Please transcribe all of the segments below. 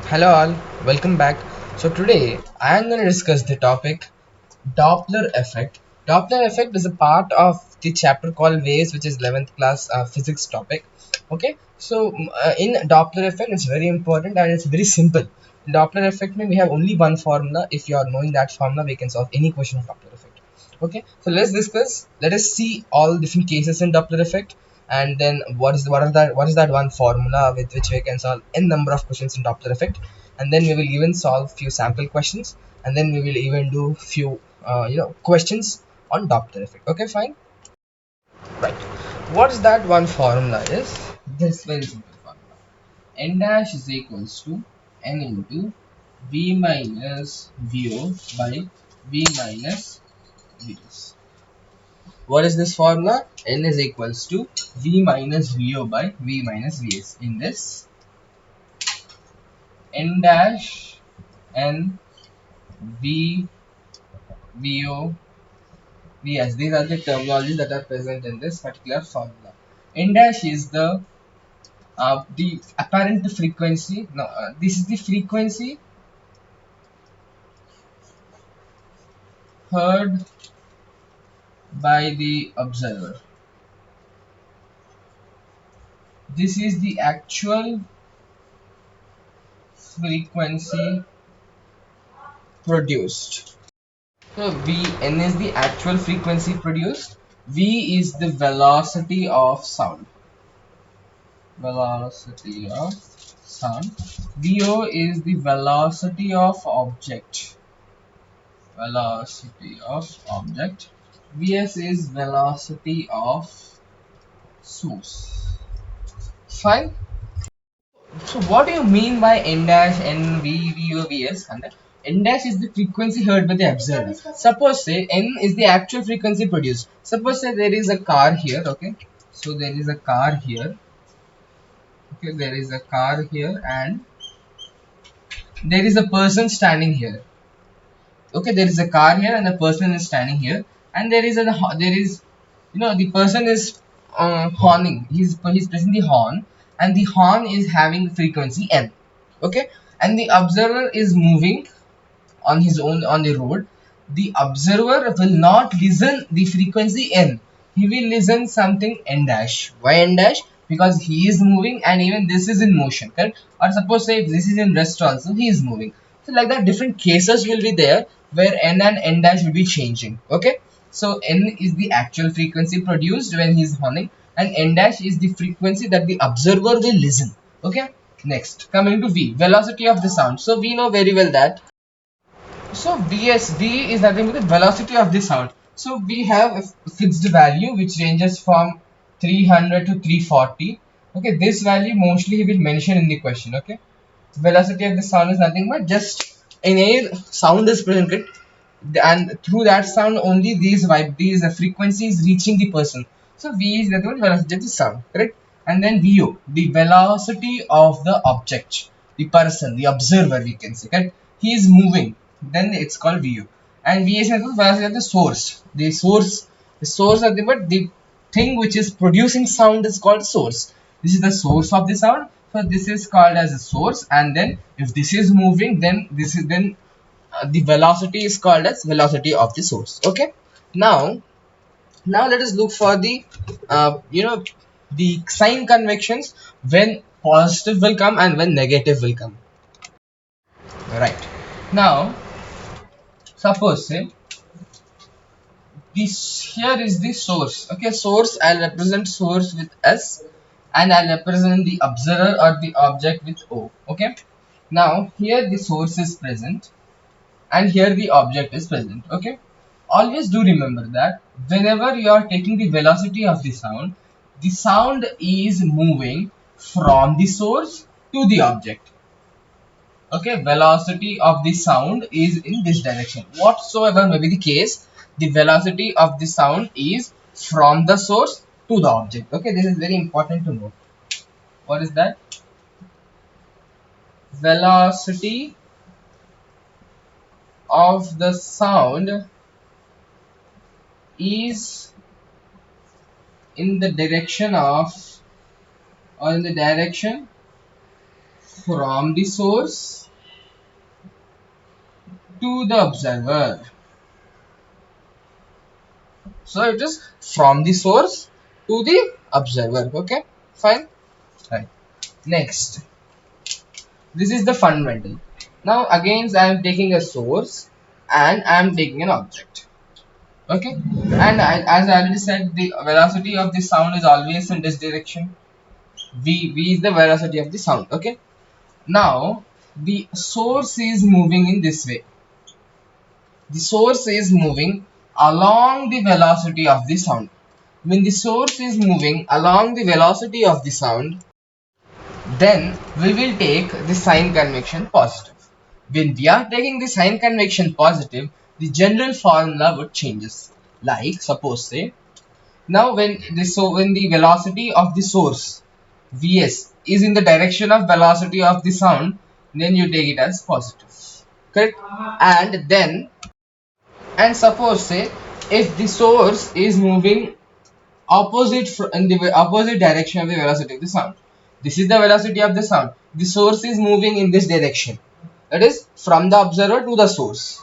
Hello all, welcome back. So today I am going to discuss the topic Doppler effect. Doppler effect is a part of the chapter called waves, which is 11th class physics topic. Okay, so in Doppler effect it's very important and it's very simple. In Doppler effect we have only one formula. If you are knowing that formula, we can solve any question of Doppler effect. Okay, so let's discuss. Let us see all different cases in Doppler effect, and then what is that one formula with which we can solve n number of questions in Doppler effect, and then we will even solve few sample questions, and then we will even do few questions on Doppler effect. Okay, fine. Right. What's that one formula is? This very simple formula. N dash is equals to n into v minus vo by v minus vs. What is this formula? N is equals to v minus vo by v minus vs. In this, n dash n v vo vs. These are the terminologies that are present in this particular formula. N dash is the apparent frequency. No, this is the frequency heard by the observer. This is the actual frequency produced. So Vn is the actual frequency produced. V is the velocity of sound. Velocity of sound. Vo is the velocity of object. Velocity of object. Vs is velocity of source. Fine. So what do you mean by n dash n v v o v s? And n dash is the frequency heard by the observer. Suppose say n is the actual frequency produced. Suppose say there is a car here. Okay, so there is a car here. Okay, there is a car here, and there is a person standing here. Okay, there is a car here and a person is standing here, and there is the person is horning. He's pressing the horn, and the horn is having frequency n. Okay, and the observer is moving on his own on the road. The observer will not listen the frequency n. He will listen something n dash. Why n dash? Because he is moving, and even this is in motion, correct? Or suppose say if this is in rest also, he is moving. So like that, different cases will be there where n and n dash will be changing. Okay, so n is the actual frequency produced when he is horning, and n dash is the frequency that the observer will listen. Okay, next coming to v, velocity of the sound. So we know very well that, so V is nothing but the velocity of the sound. So we have a fixed value which ranges from 300 to 340. Okay, this value mostly he will mention in the question. Okay, velocity of the sound is nothing but just in air sound is presented, and through that sound only these frequencies reaching the person. So V is nothing but velocity of the sound, correct? And then VO, the velocity of the object, the person, the observer, we can say, correct? He is moving, then it's called VO. And VA is nothing but velocity of the source. The source of the thing which is producing sound is called source. This is the source of the sound, so this is called as a source. And then if this is moving, then the velocity is called as velocity of the source. Okay, now let us look for the the sign conventions when positive will come and when negative will come. Right, now suppose say this here is the source. Okay, source, I'll represent source with S, and I'll represent the observer or the object with O. Okay, now here the source is present and here the object is present. Okay, always do remember that whenever you are taking the velocity of the sound is moving from the source to the object. Okay, velocity of the sound is in this direction. Whatsoever may be the case, the velocity of the sound is from the source to the object. Okay, this is very important to know. What is that? Velocity of the sound is in the direction of, or in the direction from the source to the observer. So it is from the source to the observer. Okay, fine. Right. Next, this is the fundamental. Now again I am taking a source and I am taking an object. Okay, and as I already said, the velocity of the sound is always in this direction. V is the velocity of the sound. Okay, now the source is moving in this way. The source is moving along the velocity of the sound. When the source is moving along the velocity of the sound, then we will take the sign convention positive. When we are taking the sign convention positive, the general formula would changes. Like suppose say, now when the velocity of the source Vs is in the direction of velocity of the sound, then you take it as positive. Correct? And suppose say, if the source is moving in the opposite direction of the velocity of the sound, this is the velocity of the sound, the source is moving in this direction, that is from the observer to the source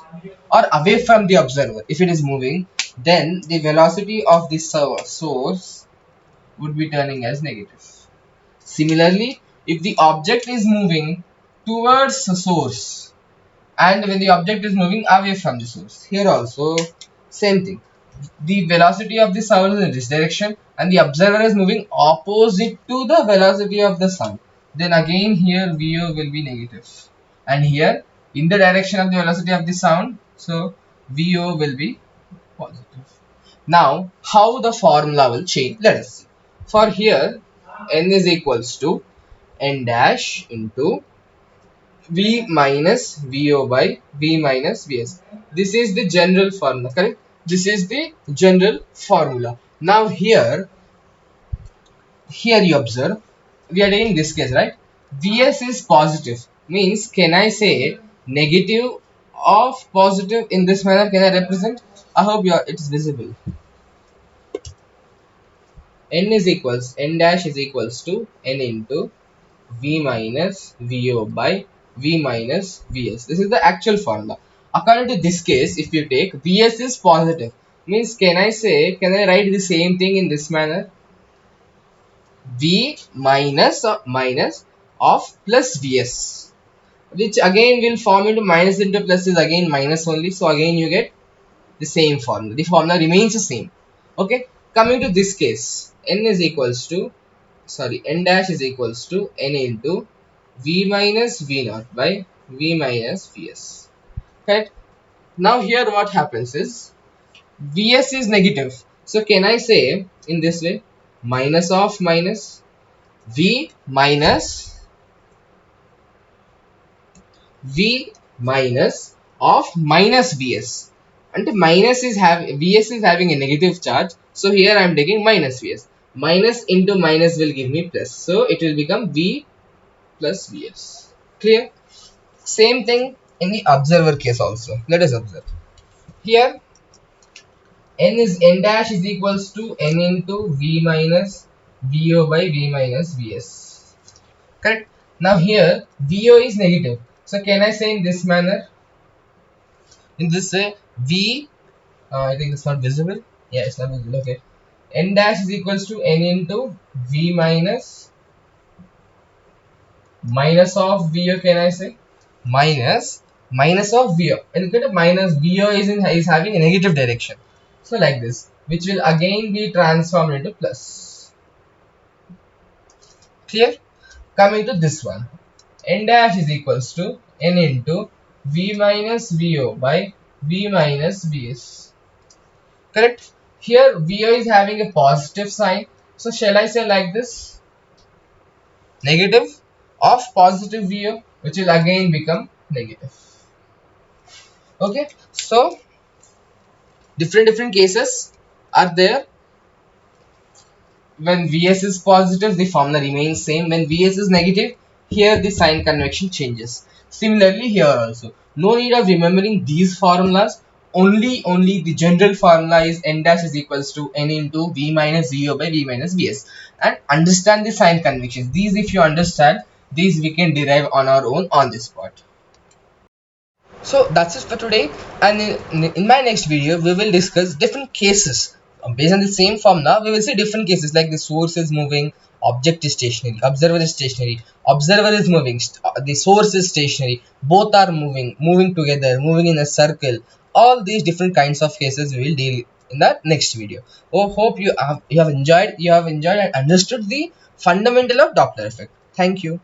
or away from the observer. If it is moving, then the velocity of the source would be turning as negative. Similarly, if the object is moving towards the source and when the object is moving away from the source, here also same thing, the velocity of the sound is in this direction and the observer is moving opposite to the velocity of the sound, then again here VO will be negative, and here in the direction of the velocity of the sound, so VO will be positive. Now how the formula will change, let us see. For here, n is equals to n dash into V minus VO by V minus VS. This is the general formula, correct? This is the general formula. Now here you observe, we are taking this case, right? VS is positive, means can I say negative of positive in this manner? Can I represent? I hope it's visible. N dash is equals to n into V minus VO by V minus VS. This is the actual formula. According to this case, if you take VS is positive, means can I write the same thing in this manner? V minus minus of plus VS, which again will form into minus into plus is again minus only. So again you get the same formula. The formula remains the same. Okay. Coming to this case, n dash is equals to n into V minus V naught by V minus Vs. Right? Now here what happens is Vs is negative. So can I say in this way, minus of minus V minus of minus Vs. And Vs is having a negative charge. So here I am taking minus Vs. Minus into minus will give me plus. So it will become V plus Vs. Clear? Same thing in the observer case also. Let us observe. Here n dash is equals to n into V minus VO by V minus Vs. Correct? Now here VO is negative. So can I say in this manner? In this way, I think it's not visible. Yeah, it's not visible. Okay. N dash is equals to n into V minus of VO, can I say? Minus of VO. And look at minus VO is having a negative direction. So like this, which will again be transformed into plus. Clear? Coming to this one. N dash is equals to n into V minus VO by V minus Vs. Correct? Here VO is having a positive sign. So shall I say like this? Negative of positive VO, which will again become negative. Okay, so different cases are there. When Vs is positive, the formula remains same. When Vs is negative, here the sign convention changes. Similarly here also, no need of remembering these formulas. Only the general formula is n dash is equals to n into V minus VO by V minus Vs, and understand the sign conventions. These if you understand, these we can derive on our own on this spot. So that's it for today, and in my next video we will discuss different cases. Based on the same formula, we will see different cases like the source is moving, object is stationary, observer is stationary, observer is moving, the source is stationary, both are moving together, moving in a circle. All these different kinds of cases we will deal in the next video. Oh, hope you have enjoyed and understood the fundamental of Doppler effect. Thank you.